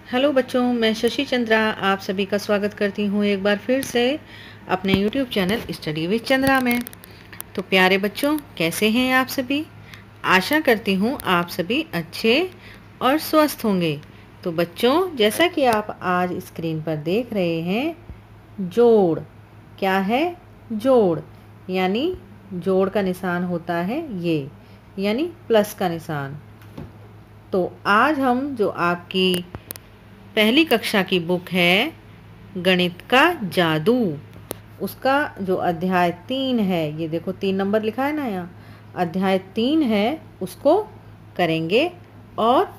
Hello बच्चों, मैं शशि चंद्रा आप सभी का स्वागत करती हूँ एक बार फिर से अपने YouTube channel study with Chandra में। तो प्यारे बच्चों, कैसे हैं आप सभी? आशा करती हूँ आप सभी अच्छे और स्वस्थ होंगे। तो बच्चों, जैसा कि आप आज स्क्रीन पर देख रहे हैं, जोड़ क्या है? जोड़ यानी जोड़ का निशान होता है ये, यानी प्लस का निशान। तो आज हम जो आपकी पहली कक्षा की बुक है गणित का जादू, उसका जो अध्याय 3 है, ये देखो 3 नंबर लिखा है ना यहाँ, अध्याय 3 है, उसको करेंगे और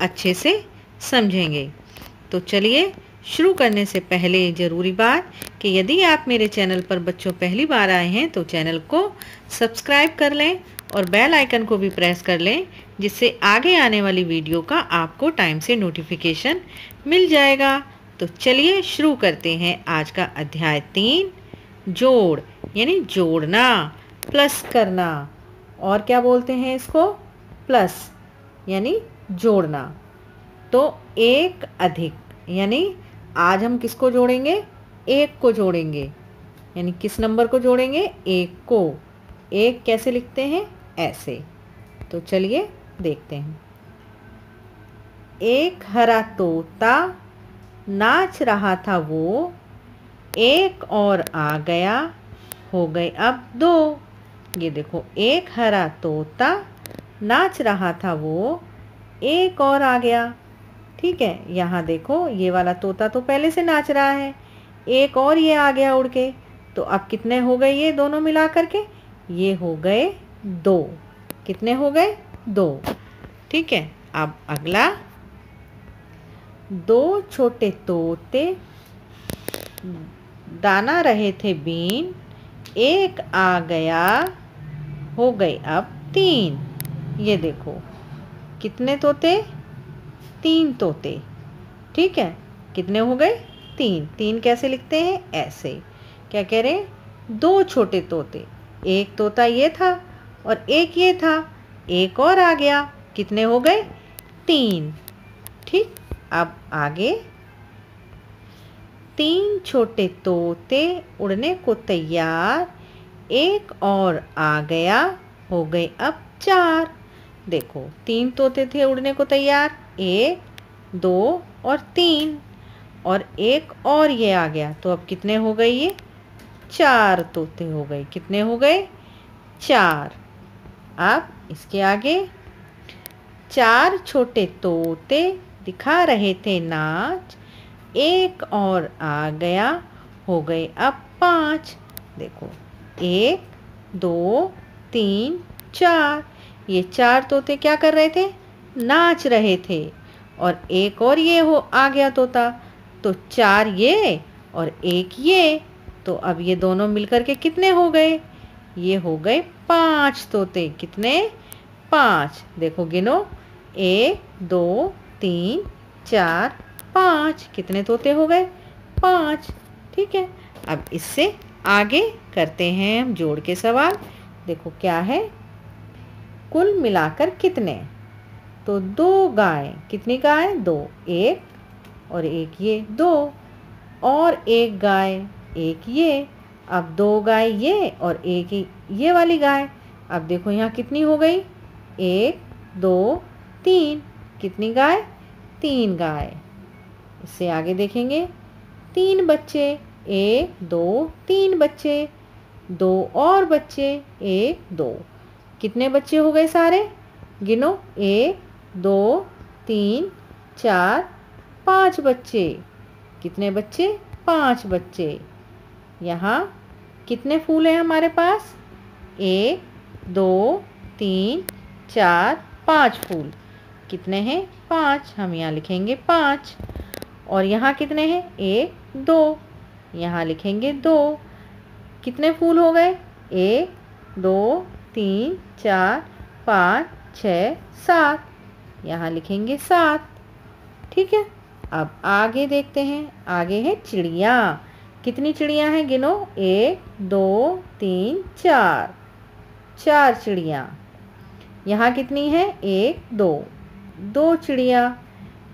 अच्छे से समझेंगे। तो चलिए, शुरू करने से पहले ज़रूरी बात कि यदि आप मेरे चैनल पर बच्चों पहली बार आए हैं तो चैनल को सब्सक्राइब कर लें और बेल आइकन को भी प्रेस कर लें, जिससे आगे आने वाली वीडियो का आपको टाइम से नोटिफिकेशन मिल जाएगा। तो चलिए शुरू करते हैं आज का अध्याय 3, जोड़ यानी जोड़ना, प्लस करना। और क्या बोलते हैं इसको? प्लस यानी जोड़ना। तो एक अधिक यानी आज हम किसको जोड़ेंगे? एक को जोड़ेंगे। यानी किस नंबर को जोड़ेंगे? एक को। एक कैसे लिखते हैं? ऐसे। तो चलिए देखते हैं। एक हरा तोता नाच रहा था वो, एक और आ गया, हो गए अब दो। ये देखो, एक हरा तोता नाच रहा था वो, एक और आ गया। ठीक है, यहाँ देखो, ये वाला तोता तो पहले से नाच रहा है, एक और ये आ गया उड़ के। तो अब कितने हो गए ये दोनों मिला करके? ये हो गए 2। कितने हो गए? 2। ठीक है, अब अगला। 2 छोटे तोते दाना रहे थे बीन, एक आ गया, हो गए अब 3। ये देखो, कितने तोते? 3 तोते। ठीक है, कितने हो गए? 3। 3 कैसे लिखते हैं? ऐसे। क्या कह रहे हैं? 2 छोटे तोते, एक तोता ये था और एक ये था, एक और आ गया। कितने हो गए? 3। ठीक, अब आगे। 3 छोटे तोते उड़ने को तैयार, एक और आ गया, हो गए अब 4। देखो, 3 तोते थे उड़ने को तैयार, 1, 2 और 3, और एक और ये आ गया। तो अब कितने हो गए? ये 4 तोते हो गए। कितने हो गए? 4। अब इसके आगे। 4 छोटे तोते दिखा रहे थे नाच, एक और आ गया, हो गए अब 5। देखो, 1, 2, 3, 4। ये 4 तोते क्या कर रहे थे? नाच रहे थे। और एक और ये हो आ गया तोता, तो 4 ये और 1 ये। तो अब ये दोनों मिलकर के कितने हो गए? ये हो गए 5 तोते। कितने? 5। देखो गिनो, 1, 2, 3, 4, 5। कितने तोते हो गए? 5। ठीक है, अब इससे आगे करते हैं हम जोड़ के सवाल। देखो क्या है, कुल मिलाकर कितने? तो 2 गाय। कितनी गाय? 2। 1 और 1 ये 2, और 1 गाय, 1 ये। अब 2 गाय ये और 1 ये वाली गाय। अब देखो यहाँ कितनी हो गई? 1, 2, 3। कितनी गाय? 3 गाय। इससे आगे देखेंगे। 3 बच्चे, 1, 2, 3 बच्चे, 2 और बच्चे, 1, 2। कितने बच्चे हो गए सारे? गिनो, 1, 2, 3, 4, 5 बच्चे। कितने बच्चे? 5 बच्चे। यहाँ कितने फूल हैं हमारे पास? 1, 2, 3, 4, 5 फूल। कितने हैं? 5। हम यहाँ लिखेंगे 5। और यहाँ कितने हैं? 1, 2। यहाँ लिखेंगे 2। कितने फूल हो गए? 1, 2, 3, 4, 5, 6, 7। यहाँ लिखेंगे 7। ठीक है, अब आगे देखते हैं। आगे है चिड़िया। कितनी चिड़िया हैं? गिनो, 1, 2, 3, 4। 4 चिड़िया। यहाँ कितनी है? 1, 2। 2 चिड़िया।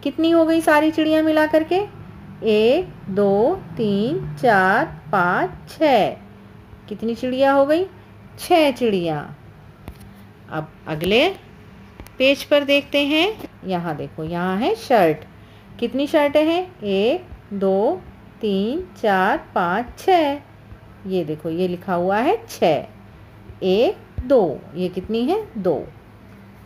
कितनी हो गई सारी चिड़िया मिला करके? 1 2 3 4 5 6। कितनी चिड़िया हो गई? 6 चिड़िया। अब अगले पेज पर देखते हैं। यहाँ देखो, यहाँ है शर्ट। कितनी शर्टें हैं? 1 2 3 4 5 6। ये देखो, ये लिखा हुआ है 6। 1 2, ये कितनी है? 2।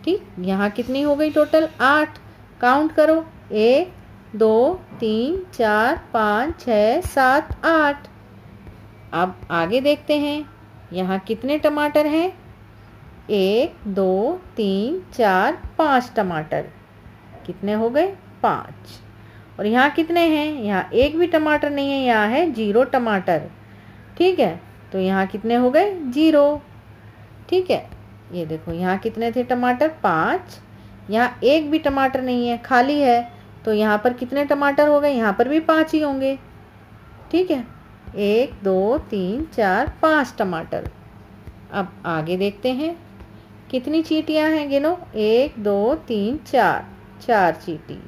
ठीक, यहाँ कितनी हो गई टोटल? 8। काउंट करो। 1 2 3 4 5 6 7 8। अब आगे देखते हैं, यहाँ कितने टमाटर हैं? 1 2 3 4 5 टमाटर। कितने हो गए? 5। और यहाँ कितने हैं? यहाँ एक भी टमाटर नहीं है, यहाँ है 0 टमाटर। ठीक है, तो यहाँ कितने हो गए? 0। ठीक है, ये देखो, यहाँ कितने थे टमाटर? 5। यहाँ एक भी टमाटर नहीं है, खाली है, तो यहाँ पर कितने टमाटर हो गए? यहाँ पर भी 5 ही होंगे। ठीक है, 1 2 3 4 5 टमाटर। अब आगे देखते हैं, कितनी चींटियाँ हैं? गिनो। 1 2 3 4, 4 चींटी।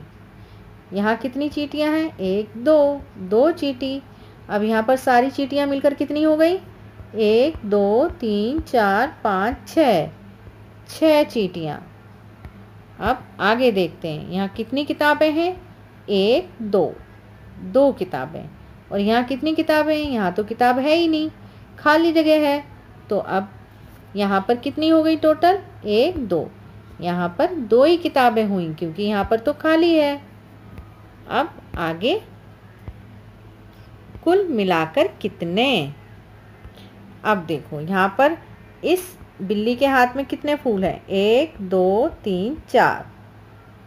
यहाँ कितनी चींटियाँ हैं? 1 2, 2 चींटी। अब यहाँ पर सारी चींटियाँ मिलकर कितनी हो गई? 1 2 3 4 5 6, 6 चींटियाँ। अब आगे देखते हैं, यहाँ कितनी किताबें हैं? 1 2, 2 किताबें। और यहाँ कितनी किताबें हैं? यहाँ तो किताब है ही नहीं, खाली जगह है। तो अब यहाँ पर कितनी हो गई टोटल? 1 2। यहाँ पर 2 ही किताबें हुई, क्योंकि यहाँ पर तो खाली है। अब आगे, कुल मिलाकर कितने? अब देखो, यहाँ पर इस बिल्ली के हाथ में कितने फूल हैं? 1 2 3 4,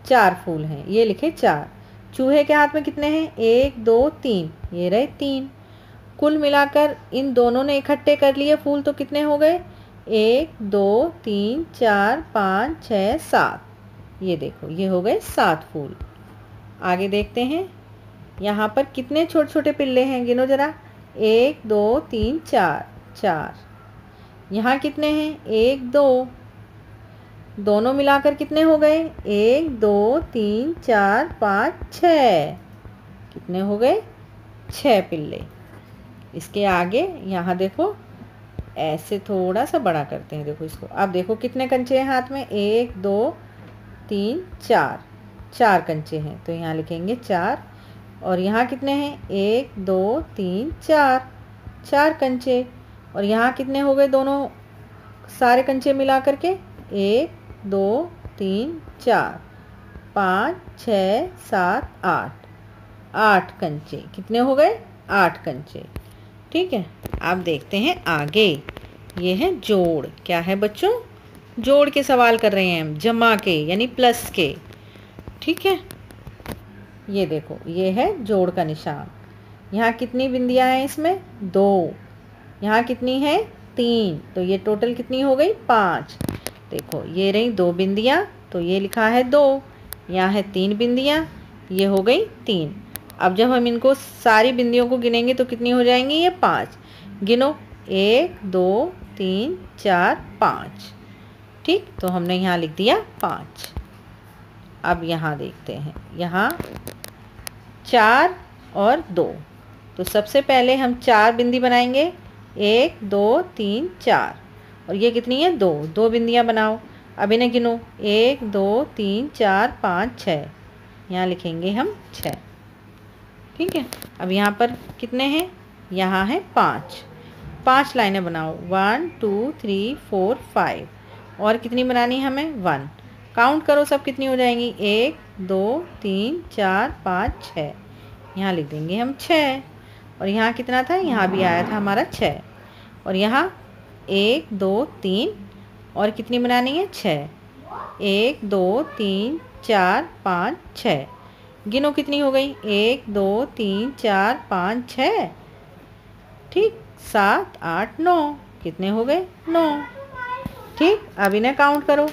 4 फूल हैं, ये लिखे 4। चूहे के हाथ में कितने हैं? 1 2 3, ये रहे 3। कुल मिलाकर इन दोनों ने इकट्ठे कर लिए फूल, तो कितने हो गए? 1 2 3 4 5 6 7। ये देखो, ये हो गए 7 फूल। आगे देखते हैं, यहाँ पर कितने छोटे छोटे पिल्ले हैं? गिनो जरा। 1 2 3 4, 4। यहाँ कितने हैं? 1 2। दोनों मिलाकर कितने हो गए? 1 2 3 4 5 6। कितने हो गए? 6 पिल्ले। इसके आगे यहाँ देखो, ऐसे थोड़ा सा बड़ा करते हैं। देखो इसको। अब देखो कितने कंचे हैं हाथ में? 1 2 3 4, 4 कंचे हैं, तो यहाँ लिखेंगे 4। और यहाँ कितने हैं? 1 2 3 4, 4 कंचे। और यहाँ कितने हो गए दोनों सारे कंचे मिला करके? 1 2 3 4 5 6 7 8, 8 कंचे। कितने हो गए? 8 कंचे। ठीक है, अब देखते हैं आगे। ये है जोड़। क्या है बच्चों? जोड़ के सवाल कर रहे हैं हम, जमा के यानी प्लस के। ठीक है, ये देखो, ये है जोड़ का निशान। यहाँ कितनी बिंदियाँ हैं इसमें? 2। यहाँ कितनी है? 3। तो ये टोटल कितनी हो गई? 5। देखो, ये रही 2 बिंदियाँ, तो ये लिखा है 2। यहाँ है 3 बिंदियाँ, ये हो गई 3। अब जब हम इनको सारी बिंदियों को गिनेंगे तो कितनी हो जाएंगी? ये 5। गिनो। 1 2 3 4 5। ठीक, तो हमने यहाँ लिख दिया 5। अब यहाँ देखते हैं, यहाँ 4 और 2। तो सबसे पहले हम 4 बिंदी बनाएंगे। 1 2 3 4। और ये कितनी है? 2। 2 बिंदियाँ बनाओ। अब इन्हें गिनो। 1 2 3 4 5 6। यहाँ लिखेंगे हम 6। ठीक है, अब यहाँ पर कितने हैं? यहाँ है 5। 5 लाइनें बनाओ। 1 2 3 4 5। और कितनी बनानी हमें? 1। काउंट करो सब कितनी हो जाएंगी? 1 2 3 4 5 6। यहाँ लिख देंगे हम 6। और यहाँ कितना था? यहाँ भी आया था हमारा 6। और यहाँ 1 2 3। और कितनी बनानी है? 6। 1 2 3 4 5 6। गिनो कितनी हो गई? 1 2 3 4 5 6। ठीक, 7 8 9। कितने हो गए? 9। ठीक, अब इन्हें काउंट करो।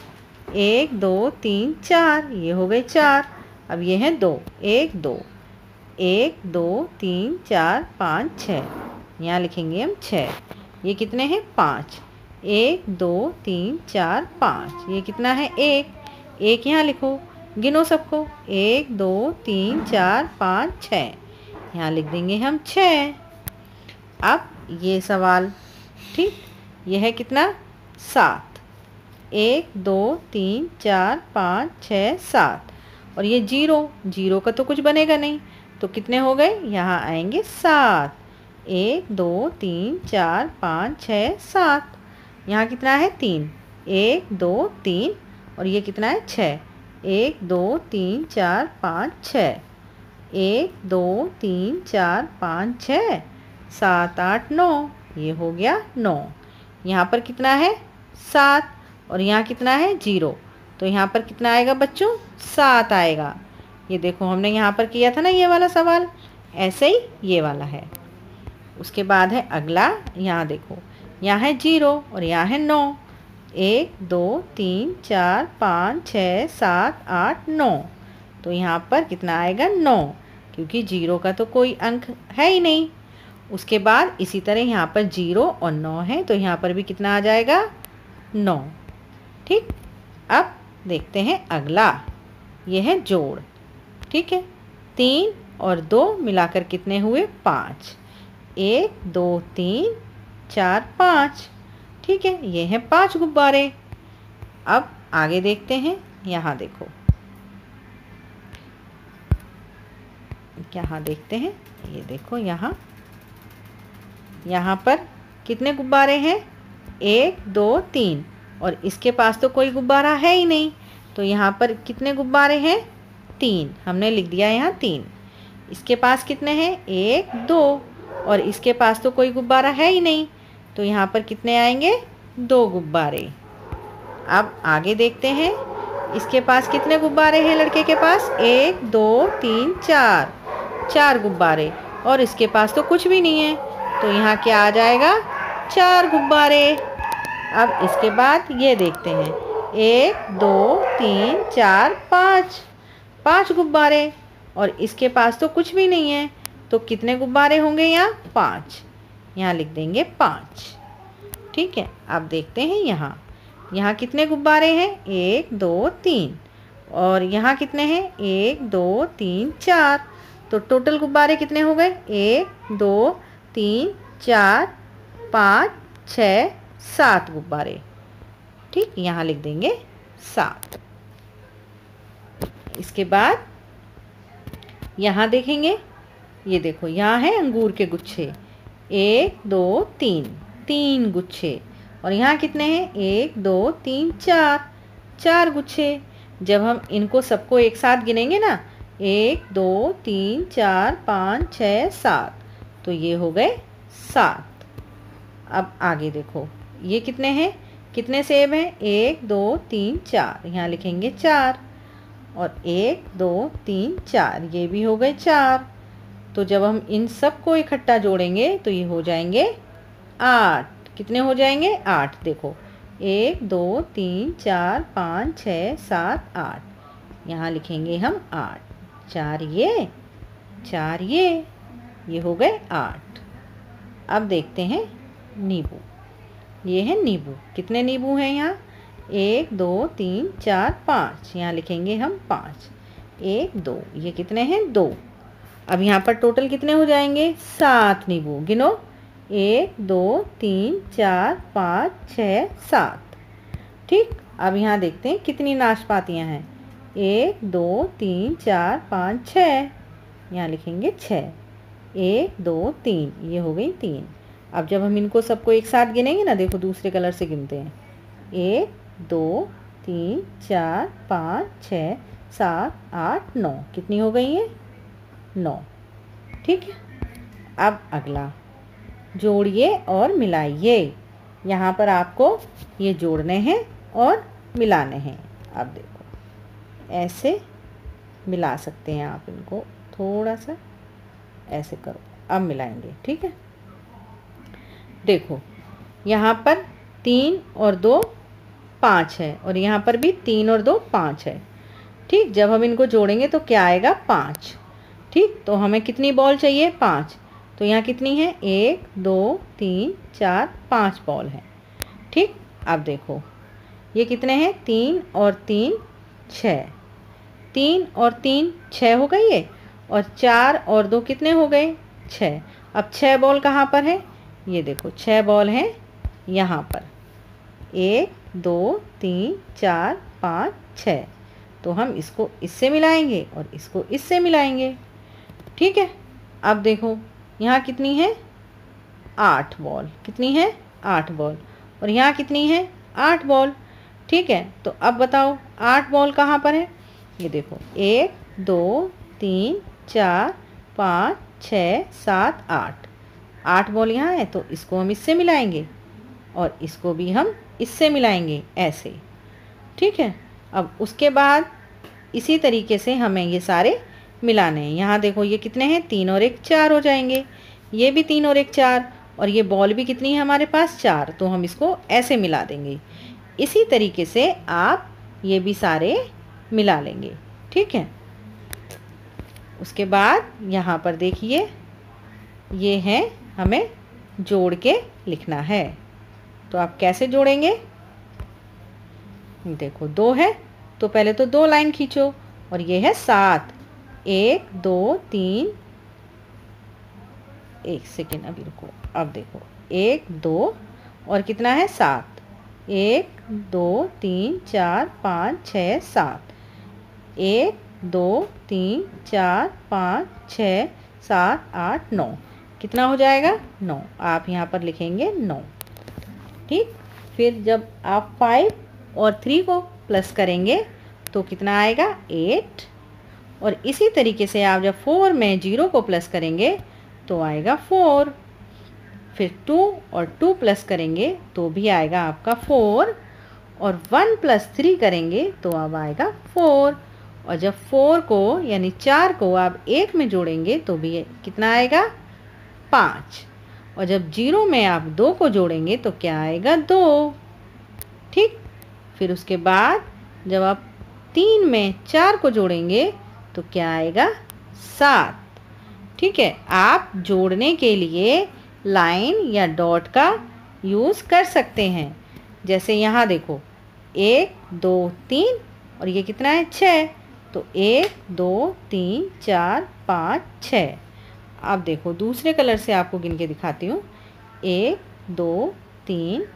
1 2 3 4, ये हो गए 4। अब ये हैं 2। 1 2 1 2 3 4 5 6। यहाँ लिखेंगे हम 6। ये कितने हैं? 5। 1 2 3 4 5। ये कितना है? 1। 1 यहाँ लिखो। गिनो सबको, 1 2 3 4 5 6। यहाँ लिख देंगे हम 6। अब ये सवाल, ठीक, यह है कितना, 7। 1 2 3 4 5 6 7। और ये 0, 0 का तो कुछ बनेगा नहीं, तो कितने हो गए, यहाँ आएंगे 7। 1 2 3 4 5 6 7। यहाँ कितना है, 3। 1 2 3 और ये कितना है, 6। 1 2 3 4 5 6। 1 2 3 4 5 6 7 8 9। ये हो गया 9। यहाँ पर कितना है, 7 और यहाँ कितना है, 0। तो यहाँ पर कितना आएगा बच्चों, 7 आएगा। ये देखो हमने यहाँ पर किया था ना ये वाला सवाल, ऐसे ही ये वाला है। उसके बाद है अगला, यहाँ देखो, यहाँ है 0 और यहाँ है 9। 1 2 3 4 5 6 7 8 9। तो यहाँ पर कितना आएगा, 9, क्योंकि 0 का तो कोई अंक है ही नहीं। उसके बाद इसी तरह यहाँ पर 0 और 9 है, तो यहाँ पर भी कितना आ जाएगा, 9। ठीक, अब देखते हैं अगला, यह है जोड़। ठीक है, 3 और 2 मिलाकर कितने हुए, 5। 1 2 3 4 5। ठीक है, ये हैं 5 गुब्बारे। अब आगे देखते हैं, यहाँ देखो, यहाँ देखते हैं, ये देखो यहाँ पर कितने गुब्बारे हैं, 1 2 3 और इसके पास तो कोई गुब्बारा है ही नहीं, तो यहाँ पर कितने गुब्बारे हैं, 3। हमने लिख दिया यहाँ 3। इसके पास कितने हैं, 1 2 और इसके पास तो कोई गुब्बारा है ही नहीं, तो यहाँ पर कितने आएंगे, 2 गुब्बारे। अब आगे देखते हैं, इसके पास कितने गुब्बारे हैं, लड़के के पास 1 2 3 4, 4 गुब्बारे और इसके पास तो कुछ भी नहीं है, तो यहाँ क्या आ जाएगा, 4 गुब्बारे। अब इसके बाद ये देखते हैं, 1 2 3 4 5, 5 गुब्बारे और इसके पास तो कुछ भी नहीं है, तो कितने गुब्बारे होंगे यहाँ, 5। यहाँ लिख देंगे 5। ठीक है, अब देखते हैं यहाँ कितने गुब्बारे हैं, 1 2 3 और यहाँ कितने हैं, 1 2 3 4। तो टोटल गुब्बारे कितने हो गए, 1 2 3 4 5 6 7 गुब्बारे। ठीक, यहाँ लिख देंगे 7। इसके बाद यहाँ देखेंगे, ये देखो यहाँ है अंगूर के गुच्छे, 1 2 3, 3 गुच्छे और यहाँ कितने हैं, 1 2 3 4, 4 गुच्छे। जब हम इनको सबको एक साथ गिनेंगे ना, 1 2 3 4 5 6 7, तो ये हो गए 7। अब आगे देखो, ये कितने हैं, कितने सेब हैं, 1 2 3 4, यहाँ लिखेंगे 4 और 1 2 3 4, ये भी हो गए 4। तो जब हम इन सब को इकट्ठा जोड़ेंगे तो ये हो जाएंगे 8। कितने हो जाएंगे, 8। देखो 1 2 3 4 5 6 7 8, यहाँ लिखेंगे हम 8। 4 ये 4 ये हो गए 8। अब देखते हैं नींबू, ये है नींबू। कितने नींबू हैं यहाँ, 1 2 3 4 5, यहाँ लिखेंगे हम 5। 1 2, ये कितने हैं, 2। अब यहाँ पर टोटल कितने हो जाएंगे, 7 नींबू। गिनो, 1 2 3 4 5 6 7। ठीक, अब यहाँ देखते हैं कितनी नाशपातियाँ हैं, 1 2 3 4 5 6, यहाँ लिखेंगे 6। 1 2 3, ये हो गई 3। अब जब हम इनको सबको एक साथ गिनेंगे ना, देखो दूसरे कलर से गिनते हैं, 1 2 3 4 5 6 7 8 9, कितनी हो गई है, 9। ठीक है, अब अगला, जोड़िए और मिलाइए। यहाँ पर आपको ये जोड़ने हैं और मिलाने हैं। अब देखो, ऐसे मिला सकते हैं आप इनको, थोड़ा सा ऐसे करो, अब मिलाएंगे। ठीक है, देखो यहाँ पर 3 और 2 5 है और यहाँ पर भी 3 और 2 5 है। ठीक, जब हम इनको जोड़ेंगे तो क्या आएगा, 5। ठीक, तो हमें कितनी बॉल चाहिए, 5। तो यहाँ कितनी है, 1 2 3 4 5 बॉल है। ठीक, अब देखो ये कितने हैं, 3 और 3 6। 3 और 3 6 हो गई है, और 4 और 2 कितने हो गए 6। अब 6 बॉल कहाँ पर है, ये देखो 6 बॉल हैं यहाँ पर, 1 2 3 4 5 6। तो हम इसको इससे मिलाएंगे और इसको इससे मिलाएंगे। ठीक है, अब देखो यहाँ कितनी है 8 बॉल, कितनी है 8 बॉल, और यहाँ कितनी है 8 बॉल। ठीक है, तो अब बताओ 8 बॉल कहाँ पर है, ये देखो 1 2 3 4 5 6 7 8, 8 बॉल यहाँ है, तो इसको हम इससे मिलाएंगे और इसको भी हम इससे मिलाएंगे ऐसे। ठीक है, अब उसके बाद इसी तरीके से हमें ये सारे मिलाने हैं। यहाँ देखो ये कितने हैं 3 और 1 4 हो जाएंगे, ये भी 3 और 1 4, और ये बॉल भी कितनी है हमारे पास 4, तो हम इसको ऐसे मिला देंगे। इसी तरीके से आप ये भी सारे मिला लेंगे। ठीक है, उसके बाद यहाँ पर देखिए ये है हमें जोड़ के लिखना है, तो आप कैसे जोड़ेंगे, देखो 2 है तो पहले तो 2 लाइन खींचो, और ये है 7, 1 2 3, 1 सेकेंड अभी रुको, अब देखो 1 2 और कितना है 7, 1 2 3 4 5 6 7, 1 2 3 4 5 6 7 8 9, कितना हो जाएगा 9, आप यहाँ पर लिखेंगे 9। ठीक, फिर जब आप 5 और 3 को प्लस करेंगे तो कितना आएगा 8, और इसी तरीके से आप जब 4 में 0 को प्लस करेंगे तो आएगा 4, फिर 2 और 2 प्लस करेंगे तो भी आएगा आपका 4, और 1 प्लस 3 करेंगे तो अब आएगा 4, और जब 4 को यानी 4 को आप 1 में जोड़ेंगे तो भी कितना आएगा 5, और जब 0 में आप 2 को जोड़ेंगे तो क्या आएगा 2। ठीक, फिर उसके बाद जब आप 3 में 4 को जोड़ेंगे तो क्या आएगा 7। ठीक है, आप जोड़ने के लिए लाइन या डॉट का यूज़ कर सकते हैं। जैसे यहाँ देखो 1 2 3 और ये कितना है 6, तो 1 2 3 4 5 6। अब देखो दूसरे कलर से आपको गिन के दिखाती हूँ, 1 2 3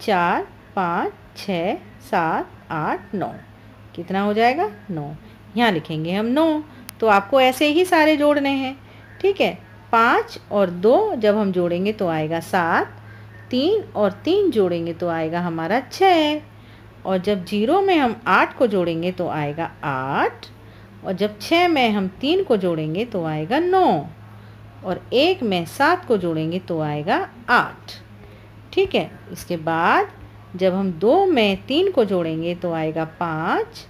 4 5 6 7 8 9, कितना हो जाएगा 9, यहाँ लिखेंगे हम 9। तो आपको ऐसे ही सारे जोड़ने हैं। ठीक है, 5 और 2 जब हम जोड़ेंगे तो आएगा 7, 3 और 3 जोड़ेंगे तो आएगा हमारा 6, और जब 0 में हम 8 को जोड़ेंगे तो आएगा 8, और जब 6 में हम 3 को जोड़ेंगे तो आएगा 9, और 1 में 7 को जोड़ेंगे तो आएगा 8। ठीक है, इसके बाद जब हम 2 में 3 को जोड़ेंगे तो आएगा 5,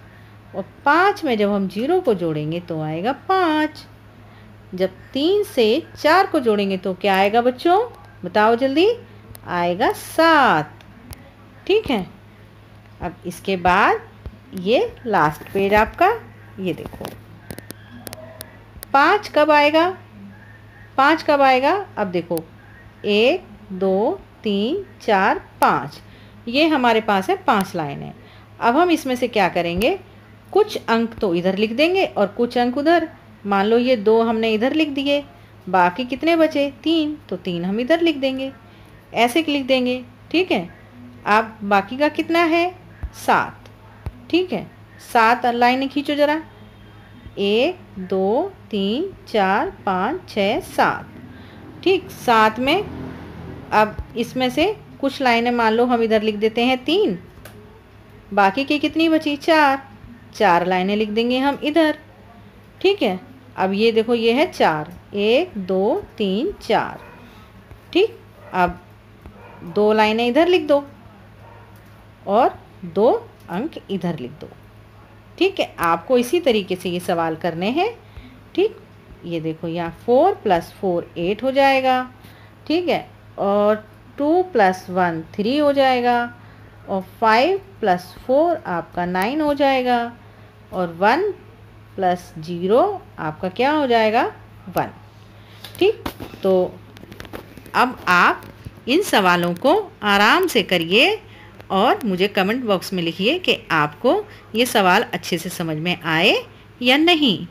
और 5 में जब हम 0 को जोड़ेंगे तो आएगा 5। जब 3 से 4 को जोड़ेंगे तो क्या आएगा बच्चों, बताओ जल्दी, आएगा 7। ठीक है, अब इसके बाद ये लास्ट पेज आपका, ये देखो 5 कब आएगा, 5 कब आएगा, अब देखो 1 2 3 4 5, ये हमारे पास है 5 लाइन है। अब हम इसमें से क्या करेंगे, कुछ अंक तो इधर लिख देंगे और कुछ अंक उधर। मान लो ये 2 हमने इधर लिख दिए, बाकी कितने बचे 3, तो 3 हम इधर लिख देंगे, ऐसे लिख देंगे। ठीक है, अब बाकी का कितना है 7। ठीक है, 7 लाइनें खींचो जरा, 1 2 3 4 5 6 7। ठीक, 7 में अब इसमें से कुछ लाइनें मान लो हम इधर लिख देते हैं 3, बाकी की कितनी बची 4, 4 लाइनें लिख देंगे हम इधर। ठीक है, अब ये देखो ये है 4, 1 2 3 4। ठीक, अब 2 लाइनें इधर लिख दो और 2 अंक इधर लिख दो। ठीक है, आपको इसी तरीके से ये सवाल करने हैं। ठीक, ये देखो यहाँ 4 + 4 8 हो जाएगा। ठीक है, और 2 + 1 3 हो जाएगा, और 5 + 4 आपका 9 हो जाएगा, और 1 + 0 आपका क्या हो जाएगा 1। ठीक, तो अब आप इन सवालों को आराम से करिए और मुझे कमेंट बॉक्स में लिखिए कि आपको ये सवाल अच्छे से समझ में आए या नहीं।